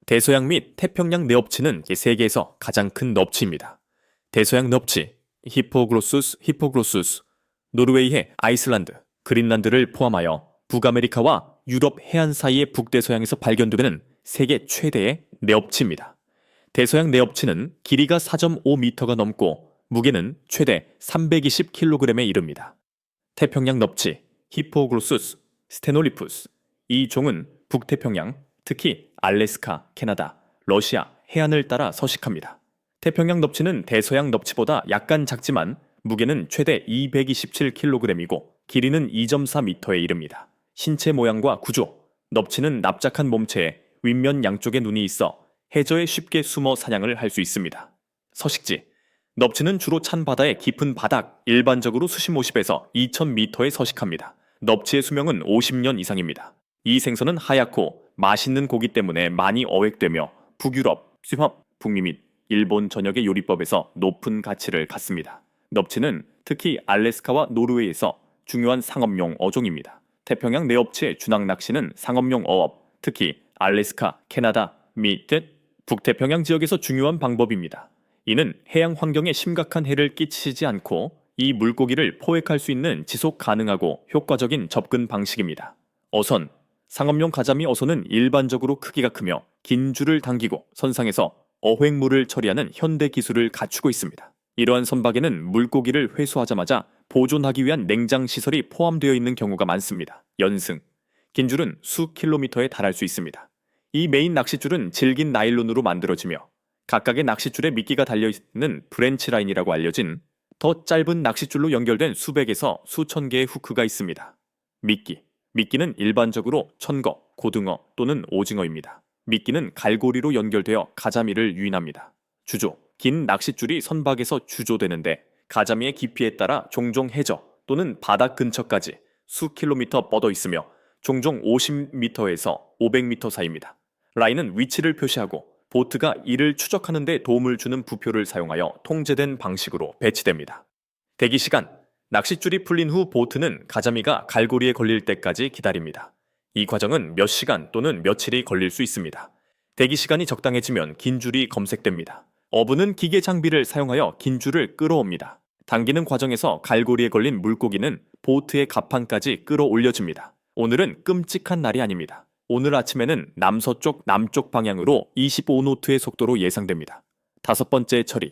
대서양 및 태평양 뇌업치는 세계에서 가장 큰 넙치입니다. 대서양 넙치, 히포글로수스 히포글로수스, 노르웨이의 아이슬란드, 그린란드를 포함하여 북아메리카와 유럽 해안 사이의 북대서양에서 발견되는 세계 최대의 뇌업치입니다. 대서양 뇌업치는 길이가 4.5m가 넘고 무게는 최대 320kg에 이릅니다. 태평양 넙치, 히포글로수스 스테놀리푸스, 이 종은 북태평양, 특히 알래스카, 캐나다, 러시아 해안을 따라 서식합니다. 태평양 넙치는 대서양 넙치보다 약간 작지만 무게는 최대 227kg이고 길이는 2.4m에 이릅니다. 신체 모양과 구조, 넙치는 납작한 몸체에 윗면 양쪽에 눈이 있어 해저에 쉽게 숨어 사냥을 할 수 있습니다. 서식지, 넙치는 주로 찬 바다의 깊은 바닥, 일반적으로 수심 50에서 2000m에 서식합니다. 넙치의 수명은 50년 이상입니다. 이 생선은 하얗고 맛있는 고기 때문에 많이 어획되며 북유럽, 수협, 북미 및 일본 전역의 요리법에서 높은 가치를 갖습니다. 넙치는 특히 알래스카와 노르웨이에서 중요한 상업용 어종입니다. 태평양 내업치의 주낭 낚시는 상업용 어업, 특히 알래스카, 캐나다 및 북태평양 지역에서 중요한 방법입니다. 이는 해양 환경에 심각한 해를 끼치지 않고 이 물고기를 포획할 수 있는 지속 가능하고 효과적인 접근 방식입니다. 어선, 상업용 가자미 어선은 일반적으로 크기가 크며 긴 줄을 당기고 선상에서 어획물을 처리하는 현대 기술을 갖추고 있습니다. 이러한 선박에는 물고기를 회수하자마자 보존하기 위한 냉장 시설이 포함되어 있는 경우가 많습니다. 연승, 긴 줄은 수 킬로미터에 달할 수 있습니다. 이 메인 낚싯줄은 질긴 나일론으로 만들어지며 각각의 낚싯줄에 미끼가 달려있는 브랜치 라인이라고 알려진 더 짧은 낚싯줄로 연결된 수백에서 수천 개의 후크가 있습니다. 미끼는 일반적으로 천거, 고등어 또는 오징어입니다. 미끼는 갈고리로 연결되어 가자미를 유인합니다. 주조, 긴 낚싯줄이 선박에서 주조되는데 가자미의 깊이에 따라 종종 해저 또는 바닥 근처까지 수 킬로미터 뻗어 있으며 종종 50m에서 500m 사이입니다. 라인은 위치를 표시하고 보트가 이를 추적하는 데 도움을 주는 부표를 사용하여 통제된 방식으로 배치됩니다. 대기시간, 낚싯줄이 풀린 후 보트는 가자미가 갈고리에 걸릴 때까지 기다립니다. 이 과정은 몇 시간 또는 며칠이 걸릴 수 있습니다. 대기시간이 적당해지면 긴 줄이 검색됩니다. 어부는 기계 장비를 사용하여 긴 줄을 끌어옵니다. 당기는 과정에서 갈고리에 걸린 물고기는 보트의 갑판까지 끌어올려집니다. 오늘은 끔찍한 날이 아닙니다. 오늘 아침에는 남서쪽 남쪽 방향으로 25노트의 속도로 예상됩니다. 다섯 번째 처리.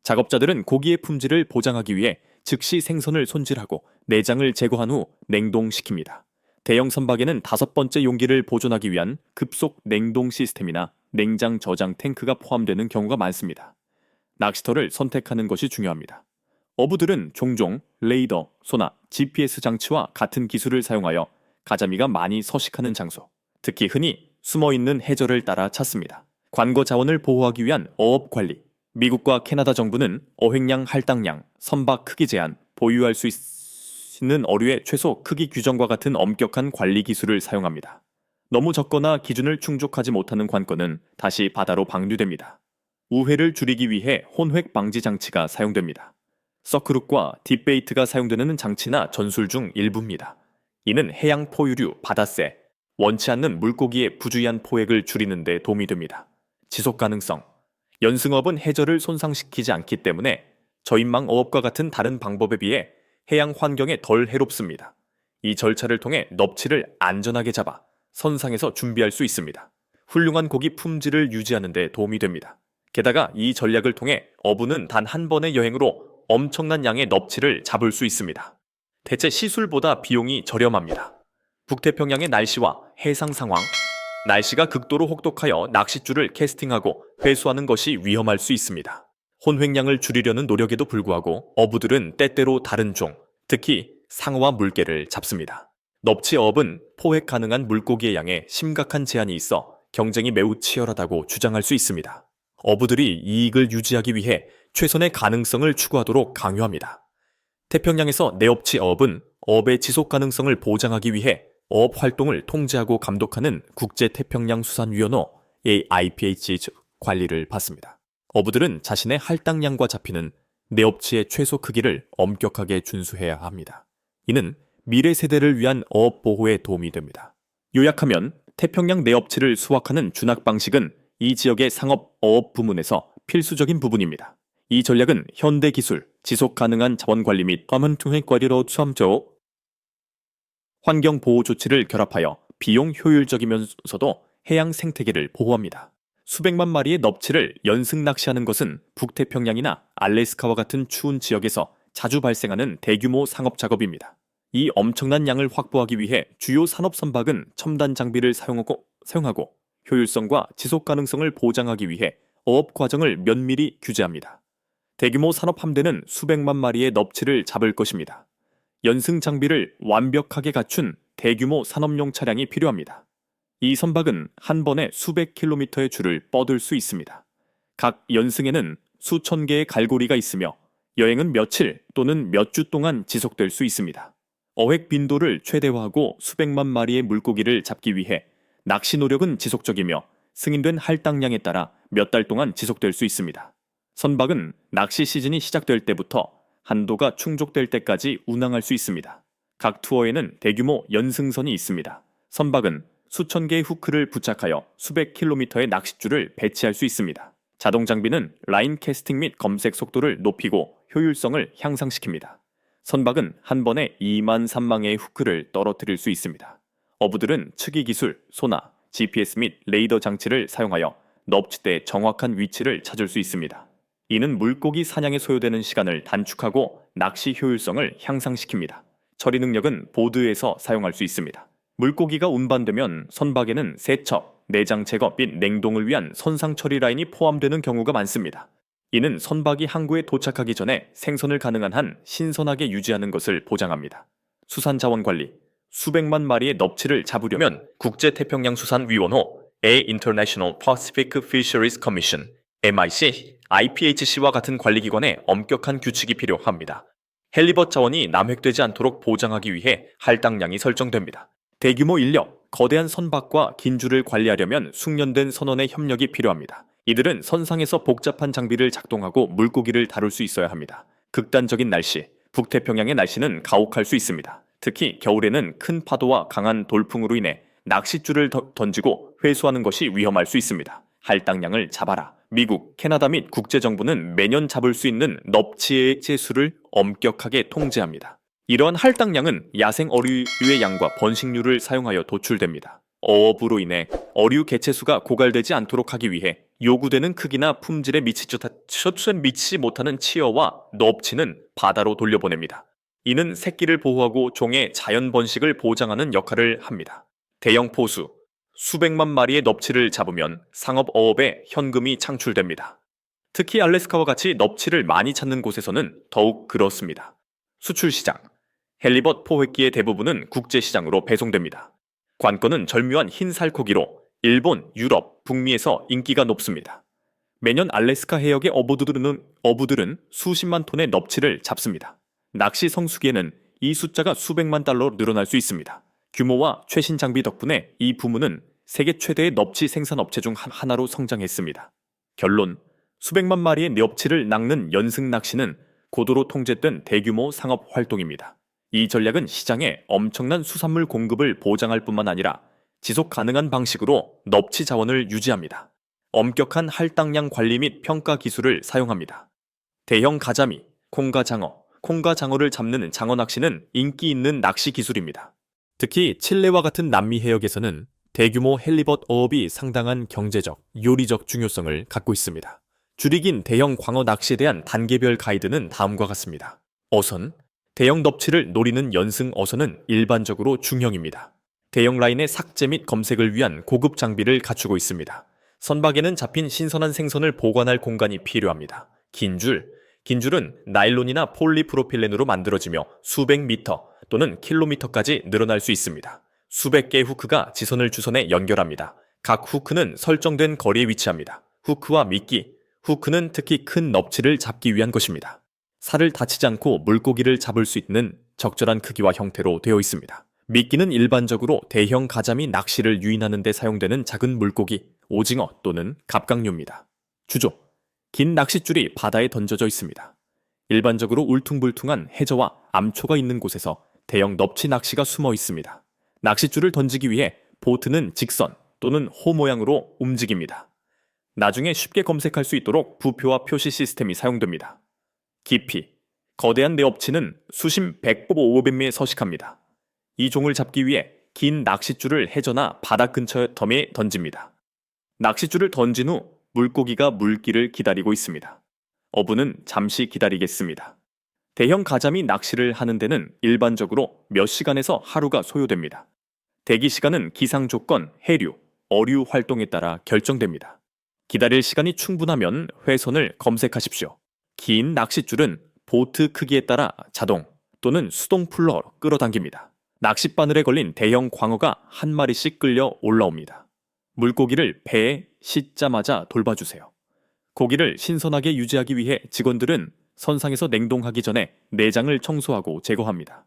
작업자들은 고기의 품질을 보장하기 위해 즉시 생선을 손질하고 내장을 제거한 후 냉동시킵니다. 대형 선박에는 다섯 번째 용기를 보존하기 위한 급속 냉동 시스템이나 냉장 저장 탱크가 포함되는 경우가 많습니다. 낚시터를 선택하는 것이 중요합니다. 어부들은 종종 레이더, 소나 GPS 장치와 같은 기술을 사용하여 가자미가 많이 서식하는 장소, 특히 흔히 숨어있는 해저를 따라 찾습니다. 관거 자원을 보호하기 위한 어업 관리. 미국과 캐나다 정부는 어획량, 할당량, 선박 크기 제한, 보유할 수 있는 어류의 최소 크기 규정과 같은 엄격한 관리 기술을 사용합니다. 너무 적거나 기준을 충족하지 못하는 관건은 다시 바다로 방류됩니다. 우회를 줄이기 위해 혼획 방지 장치가 사용됩니다. 서크룩과 딥베이트가 사용되는 장치나 전술 중 일부입니다. 이는 해양 포유류, 바다새, 원치 않는 물고기의 부주의한 포획을 줄이는 데 도움이 됩니다. 지속 가능성. 연승어업은 해저를 손상시키지 않기 때문에 저인망 어업과 같은 다른 방법에 비해 해양 환경에 덜 해롭습니다. 이 절차를 통해 넙치를 안전하게 잡아 선상에서 준비할 수 있습니다. 훌륭한 고기 품질을 유지하는 데 도움이 됩니다. 게다가 이 전략을 통해 어부는 단 한 번의 여행으로 엄청난 양의 넙치를 잡을 수 있습니다. 대체 시술보다 비용이 저렴합니다. 북태평양의 날씨와 해상 상황. 날씨가 극도로 혹독하여 낚싯줄을 캐스팅하고 회수하는 것이 위험할 수 있습니다. 혼획량을 줄이려는 노력에도 불구하고 어부들은 때때로 다른 종, 특히 상어와 물개를 잡습니다. 넙치 어업은 포획 가능한 물고기의 양에 심각한 제한이 있어 경쟁이 매우 치열하다고 주장할 수 있습니다. 어부들이 이익을 유지하기 위해 최선의 가능성을 추구하도록 강요합니다. 태평양에서 내업치 어업은 어업의 지속 가능성을 보장하기 위해 어업 활동을 통제하고 감독하는 국제태평양수산위원회 IPH 관리를 받습니다. 어부들은 자신의 할당량과 잡히는 내업치의 최소 크기를 엄격하게 준수해야 합니다. 이는 미래 세대를 위한 어업 보호에 도움이 됩니다. 요약하면 태평양 내업치를 수확하는 준학 방식은 이 지역의 상업, 어업 부문에서 필수적인 부분입니다. 이 전략은 현대 기술, 지속 가능한 자원 관리 및 환경통행과리로 참조, 환경 보호 조치를 결합하여 비용 효율적이면서도 해양 생태계를 보호합니다. 수백만 마리의 넙치를 연승 낚시하는 것은 북태평양이나 알래스카와 같은 추운 지역에서 자주 발생하는 대규모 상업 작업입니다. 이 엄청난 양을 확보하기 위해 주요 산업 선박은 첨단 장비를 사용하고 효율성과 지속 가능성을 보장하기 위해 어업 과정을 면밀히 규제합니다. 대규모 산업 함대는 수백만 마리의 넙치를 잡을 것입니다. 연승 장비를 완벽하게 갖춘 대규모 산업용 차량이 필요합니다. 이 선박은 한 번에 수백 킬로미터의 줄을 뻗을 수 있습니다. 각 연승에는 수천 개의 갈고리가 있으며 여행은 며칠 또는 몇 주 동안 지속될 수 있습니다. 어획 빈도를 최대화하고 수백만 마리의 물고기를 잡기 위해 낚시 노력은 지속적이며 승인된 할당량에 따라 몇 달 동안 지속될 수 있습니다. 선박은 낚시 시즌이 시작될 때부터 한도가 충족될 때까지 운항할 수 있습니다. 각 투어에는 대규모 연승선이 있습니다. 선박은 수천 개의 후크를 부착하여 수백 킬로미터의 낚싯줄을 배치할 수 있습니다. 자동 장비는 라인 캐스팅 및 검색 속도를 높이고 효율성을 향상시킵니다. 선박은 한 번에 2만 3망의 후크를 떨어뜨릴 수 있습니다. 어부들은 측이 기술, 소나, GPS 및 레이더 장치를 사용하여 넙치대의 정확한 위치를 찾을 수 있습니다. 이는 물고기 사냥에 소요되는 시간을 단축하고 낚시 효율성을 향상시킵니다. 처리 능력은 보드에서 사용할 수 있습니다. 물고기가 운반되면 선박에는 세척, 내장 제거 및 냉동을 위한 선상 처리 라인이 포함되는 경우가 많습니다. 이는 선박이 항구에 도착하기 전에 생선을 가능한 한 신선하게 유지하는 것을 보장합니다. 수산자원관리, 수백만 마리의 넙치를 잡으려면 국제태평양수산위원회 International Pacific Fisheries Commission MIC, IPHC와 같은 관리기관의 엄격한 규칙이 필요합니다. 헬리벗 자원이 남획되지 않도록 보장하기 위해 할당량이 설정됩니다. 대규모 인력, 거대한 선박과 긴줄을 관리하려면 숙련된 선원의 협력이 필요합니다. 이들은 선상에서 복잡한 장비를 작동하고 물고기를 다룰 수 있어야 합니다. 극단적인 날씨, 북태평양의 날씨는 가혹할 수 있습니다. 특히 겨울에는 큰 파도와 강한 돌풍으로 인해 낚싯줄을 던지고 회수하는 것이 위험할 수 있습니다. 할당량을 잡아라. 미국, 캐나다 및 국제정부는 매년 잡을 수 있는 넙치의 수를 엄격하게 통제합니다. 이러한 할당량은 야생 어류의 양과 번식류를 사용하여 도출됩니다. 어업으로 인해 어류 개체수가 고갈되지 않도록 하기 위해 요구되는 크기나 품질에 미치지 못하는 치어와 넙치는 바다로 돌려보냅니다. 이는 새끼를 보호하고 종의 자연 번식을 보장하는 역할을 합니다. 대형 포수, 수백만 마리의 넙치를 잡으면 상업 어업에 현금이 창출됩니다. 특히 알래스카와 같이 넙치를 많이 찾는 곳에서는 더욱 그렇습니다. 수출 시장, 헬리벗 포획기의 대부분은 국제시장으로 배송됩니다. 관건은 절묘한 흰 살코기로 일본, 유럽, 북미에서 인기가 높습니다. 매년 알래스카 해역의 어부들은 수십만 톤의 넙치를 잡습니다. 낚시 성수기에는 이 숫자가 수백만 달러로 늘어날 수 있습니다. 규모와 최신 장비 덕분에 이 부문은 세계 최대의 넙치 생산업체 중 하나로 성장했습니다. 결론, 수백만 마리의 넙치를 낚는 연승 낚시는 고도로 통제된 대규모 상업 활동입니다. 이 전략은 시장에 엄청난 수산물 공급을 보장할 뿐만 아니라 지속 가능한 방식으로 넙치 자원을 유지합니다. 엄격한 할당량 관리 및 평가 기술을 사용합니다. 대형 가자미, 콩과 장어를 잡는 장어 낚시는 인기 있는 낚시 기술입니다. 특히 칠레와 같은 남미 해역에서는 대규모 헬리벗 어업이 상당한 경제적, 요리적 중요성을 갖고 있습니다. 줄이 긴 대형 광어 낚시에 대한 단계별 가이드는 다음과 같습니다. 어선, 대형 넙치를 노리는 연승 어선은 일반적으로 중형입니다. 대형 라인의 삭제 및 검색을 위한 고급 장비를 갖추고 있습니다. 선박에는 잡힌 신선한 생선을 보관할 공간이 필요합니다. 긴줄은 나일론이나 폴리프로필렌으로 만들어지며 수백 미터 또는 킬로미터까지 늘어날 수 있습니다. 수백 개의 후크가 지선을 주선에 연결합니다. 각 후크는 설정된 거리에 위치합니다. 후크와 미끼, 후크는 특히 큰 넙치를 잡기 위한 것입니다. 살을 다치지 않고 물고기를 잡을 수 있는 적절한 크기와 형태로 되어 있습니다. 미끼는 일반적으로 대형 가자미 낚시를 유인하는 데 사용되는 작은 물고기, 오징어 또는 갑각류입니다. 주조, 긴 낚싯줄이 바다에 던져져 있습니다. 일반적으로 울퉁불퉁한 해저와 암초가 있는 곳에서 대형 넙치 낚시가 숨어 있습니다. 낚싯줄을 던지기 위해 보트는 직선 또는 호 모양으로 움직입니다. 나중에 쉽게 검색할 수 있도록 부표와 표시 시스템이 사용됩니다. 깊이. 거대한 내업치는 수심 100~500m에 서식합니다. 이 종을 잡기 위해 긴 낚싯줄을 해저나 바닥 근처 덤에 던집니다. 낚싯줄을 던진 후 물고기가 물기를 기다리고 있습니다. 어부는 잠시 기다리겠습니다. 대형 가자미 낚시를 하는 데는 일반적으로 몇 시간에서 하루가 소요됩니다. 대기 시간은 기상 조건, 해류, 어류 활동에 따라 결정됩니다. 기다릴 시간이 충분하면 회선을 검색하십시오. 긴 낚싯줄은 보트 크기에 따라 자동 또는 수동 풀로 끌어당깁니다. 낚싯바늘에 걸린 대형 광어가 한 마리씩 끌려 올라옵니다. 물고기를 배에 싣자마자 돌봐주세요. 고기를 신선하게 유지하기 위해 직원들은 선상에서 냉동하기 전에 내장을 청소하고 제거합니다.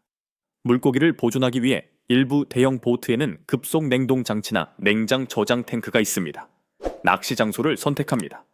물고기를 보존하기 위해 일부 대형 보트에는 급속 냉동 장치나 냉장 저장 탱크가 있습니다. 낚시 장소를 선택합니다.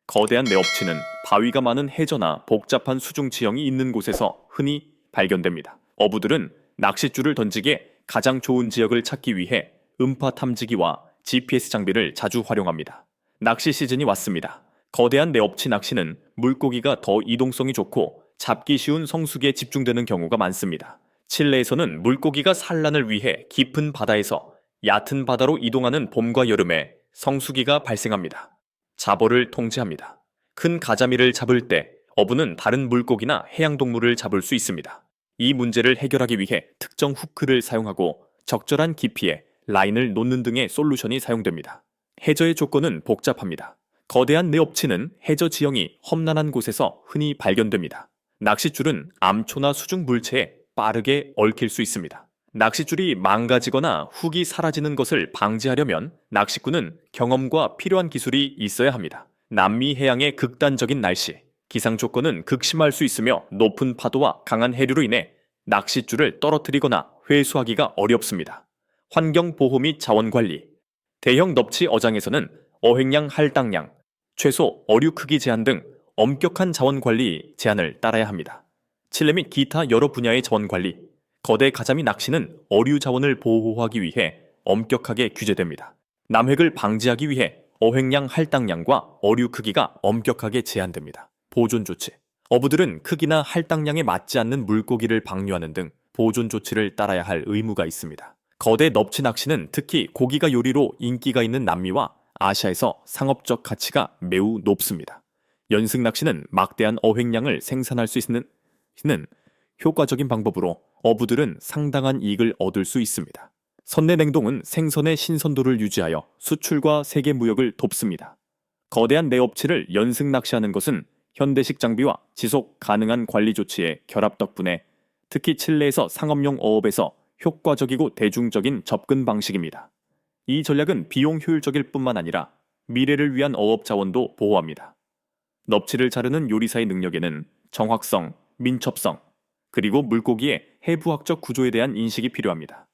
거대한 내업치는 바위가 많은 해저나 복잡한 수중 지형이 있는 곳에서 흔히 발견됩니다. 어부들은 낚싯줄을 던지기에 가장 좋은 지역을 찾기 위해 음파 탐지기와 GPS 장비를 자주 활용합니다. 낚시 시즌이 왔습니다. 거대한 내업치 낚시는 물고기가 더 이동성이 좋고 잡기 쉬운 성수기에 집중되는 경우가 많습니다. 칠레에서는 물고기가 산란을 위해 깊은 바다에서 얕은 바다로 이동하는 봄과 여름에 성수기가 발생합니다. 자벌을 통제합니다. 큰 가자미를 잡을 때 어부는 다른 물고기나 해양동물을 잡을 수 있습니다. 이 문제를 해결하기 위해 특정 후크를 사용하고 적절한 깊이에 라인을 놓는 등의 솔루션이 사용됩니다. 해저의 조건은 복잡합니다. 거대한 내업치는 해저 지형이 험난한 곳에서 흔히 발견됩니다. 낚싯줄은 암초나 수중 물체에 빠르게 얽힐 수 있습니다. 낚싯줄이 망가지거나 훅이 사라지는 것을 방지하려면 낚시꾼은 경험과 필요한 기술이 있어야 합니다. 남미 해양의 극단적인 날씨, 기상 조건은 극심할 수 있으며 높은 파도와 강한 해류로 인해 낚싯줄을 떨어뜨리거나 회수하기가 어렵습니다. 환경보호 및 자원관리. 대형 넙치 어장에서는 어획량 할당량, 최소 어류 크기 제한 등 엄격한 자원관리 제한을 따라야 합니다. 칠레 및 기타 여러 분야의 자원관리. 거대 가자미 낚시는 어류 자원을 보호하기 위해 엄격하게 규제됩니다. 남획을 방지하기 위해 어획량 할당량과 어류 크기가 엄격하게 제한됩니다. 보존 조치. 어부들은 크기나 할당량에 맞지 않는 물고기를 방류하는 등 보존 조치를 따라야 할 의무가 있습니다. 거대 넙치 낚시는 특히 고기가 요리로 인기가 있는 남미와 아시아에서 상업적 가치가 매우 높습니다. 연승 낚시는 막대한 어획량을 생산할 수 있는 효과적인 방법으로 어부들은 상당한 이익을 얻을 수 있습니다. 선내 냉동은 생선의 신선도를 유지하여 수출과 세계 무역을 돕습니다. 거대한 내업치를 연승 낚시하는 것은 현대식 장비와 지속 가능한 관리 조치의 결합 덕분에 특히 칠레에서 상업용 어업에서 효과적이고 대중적인 접근 방식입니다. 이 전략은 비용 효율적일 뿐만 아니라 미래를 위한 어업 자원도 보호합니다. 넙치를 자르는 요리사의 능력에는 정확성, 민첩성, 그리고 물고기의 해부학적 구조에 대한 인식이 필요합니다.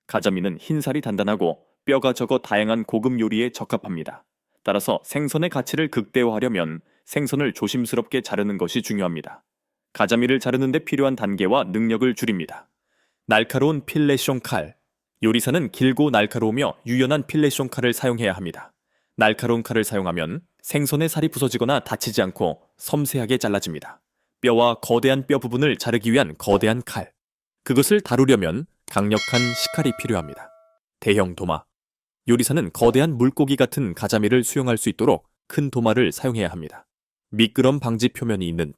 가자미는 흰살이 단단하고 뼈가 적어 다양한 고급 요리에 적합합니다. 따라서 생선의 가치를 극대화하려면 생선을 조심스럽게 자르는 것이 중요합니다. 가자미를 자르는 데 필요한 단계와 능력을 줄입니다. 날카로운 필레숑 칼. 요리사는 길고 날카로우며 유연한 필레숑 칼을 사용해야 합니다. 날카로운 칼을 사용하면 생선의 살이 부서지거나 다치지 않고 섬세하게 잘라집니다. 뼈와 거대한 뼈 부분을 자르기 위한 거대한 칼. 그것을 다루려면 강력한 식칼이 필요합니다. 대형 도마. 요리사는 거대한 물고기 같은 가자미를 수용할 수 있도록 큰 도마를 사용해야 합니다. 미끄럼 방지 표면이 있는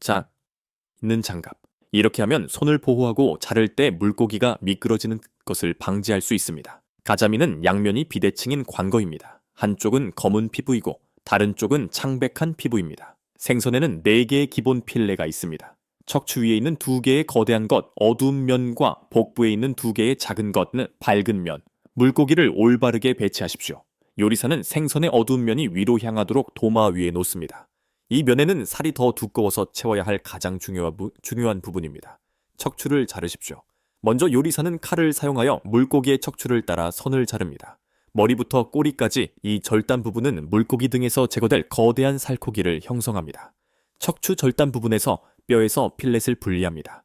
장갑. 이렇게 하면 손을 보호하고 자를 때 물고기가 미끄러지는 것을 방지할 수 있습니다. 가자미는 양면이 비대칭인 관거입니다. 한쪽은 검은 피부이고 다른 쪽은 창백한 피부입니다. 생선에는 4개의 기본 필레가 있습니다. 척추 위에 있는 2개의 거대한 것, 어두운 면과 복부에 있는 2개의 작은 것은 밝은 면. 물고기를 올바르게 배치하십시오. 요리사는 생선의 어두운 면이 위로 향하도록 도마 위에 놓습니다. 이 면에는 살이 더 두꺼워서 채워야 할 가장 중요한 부분입니다. 척추를 자르십시오. 먼저 요리사는 칼을 사용하여 물고기의 척추를 따라 선을 자릅니다. 머리부터 꼬리까지 이 절단 부분은 물고기 등에서 제거될 거대한 살코기를 형성합니다. 척추 절단 부분에서 뼈에서 필렛을 분리합니다.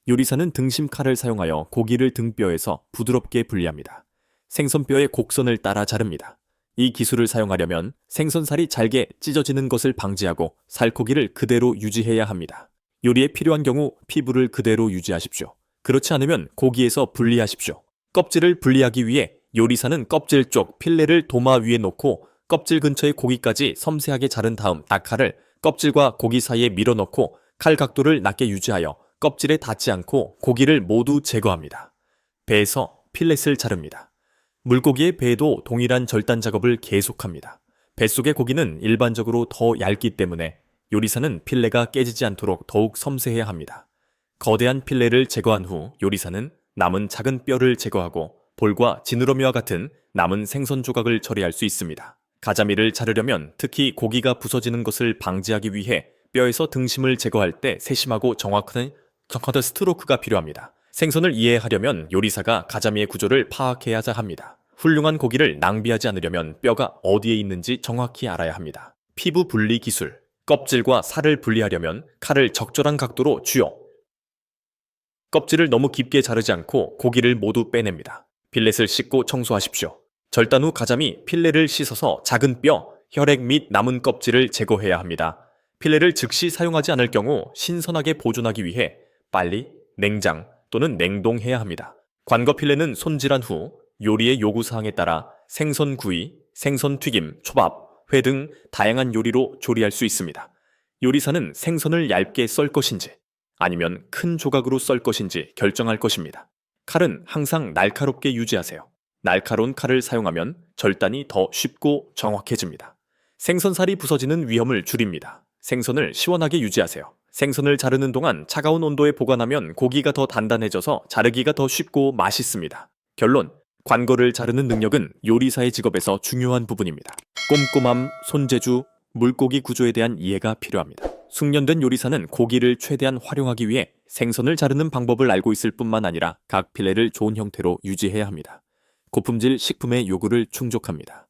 요리사는 등심 칼을 사용하여 고기를 등뼈에서 부드럽게 분리합니다. 생선뼈의 곡선을 따라 자릅니다. 이 기술을 사용하려면 생선살이 잘게 찢어지는 것을 방지하고 살코기를 그대로 유지해야 합니다. 요리에 필요한 경우 피부를 그대로 유지하십시오. 그렇지 않으면 고기에서 분리하십시오. 껍질을 분리하기 위해 요리사는 껍질 쪽 필레를 도마 위에 놓고 껍질 근처의 고기까지 섬세하게 자른 다음 낙칼을 껍질과 고기 사이에 밀어넣고 칼 각도를 낮게 유지하여 껍질에 닿지 않고 고기를 모두 제거합니다. 배에서 필렛을 자릅니다. 물고기의 배에도 동일한 절단 작업을 계속합니다. 뱃속의 고기는 일반적으로 더 얇기 때문에 요리사는 필레가 깨지지 않도록 더욱 섬세해야 합니다. 거대한 필레를 제거한 후 요리사는 남은 작은 뼈를 제거하고 볼과 지느러미와 같은 남은 생선 조각을 처리할 수 있습니다. 가자미를 자르려면 특히 고기가 부서지는 것을 방지하기 위해 뼈에서 등심을 제거할 때 세심하고 정확한 스트로크가 필요합니다. 생선을 이해하려면 요리사가 가자미의 구조를 파악해야 합니다. 훌륭한 고기를 낭비하지 않으려면 뼈가 어디에 있는지 정확히 알아야 합니다. 피부 분리 기술. 껍질과 살을 분리하려면 칼을 적절한 각도로 쥐어 껍질을 너무 깊게 자르지 않고 고기를 모두 빼냅니다. 필렛을 씻고 청소하십시오. 절단 후 가자미 필레를 씻어서 작은 뼈, 혈액 및 남은 껍질을 제거해야 합니다. 필레를 즉시 사용하지 않을 경우 신선하게 보존하기 위해 빨리 냉장 또는 냉동해야 합니다. 관거 필레는 손질한 후 요리의 요구사항에 따라 생선 구이, 생선 튀김, 초밥, 회 등 다양한 요리로 조리할 수 있습니다. 요리사는 생선을 얇게 썰 것인지 아니면 큰 조각으로 썰 것인지 결정할 것입니다. 칼은 항상 날카롭게 유지하세요. 날카로운 칼을 사용하면 절단이 더 쉽고 정확해집니다. 생선살이 부서지는 위험을 줄입니다. 생선을 시원하게 유지하세요. 생선을 자르는 동안 차가운 온도에 보관하면 고기가 더 단단해져서 자르기가 더 쉽고 맛있습니다. 결론, 관거를 자르는 능력은 요리사의 직업에서 중요한 부분입니다. 꼼꼼함, 손재주, 물고기 구조에 대한 이해가 필요합니다. 숙련된 요리사는 고기를 최대한 활용하기 위해 생선을 자르는 방법을 알고 있을 뿐만 아니라 각 필레를 좋은 형태로 유지해야 합니다. 고품질 식품의 요구를 충족합니다.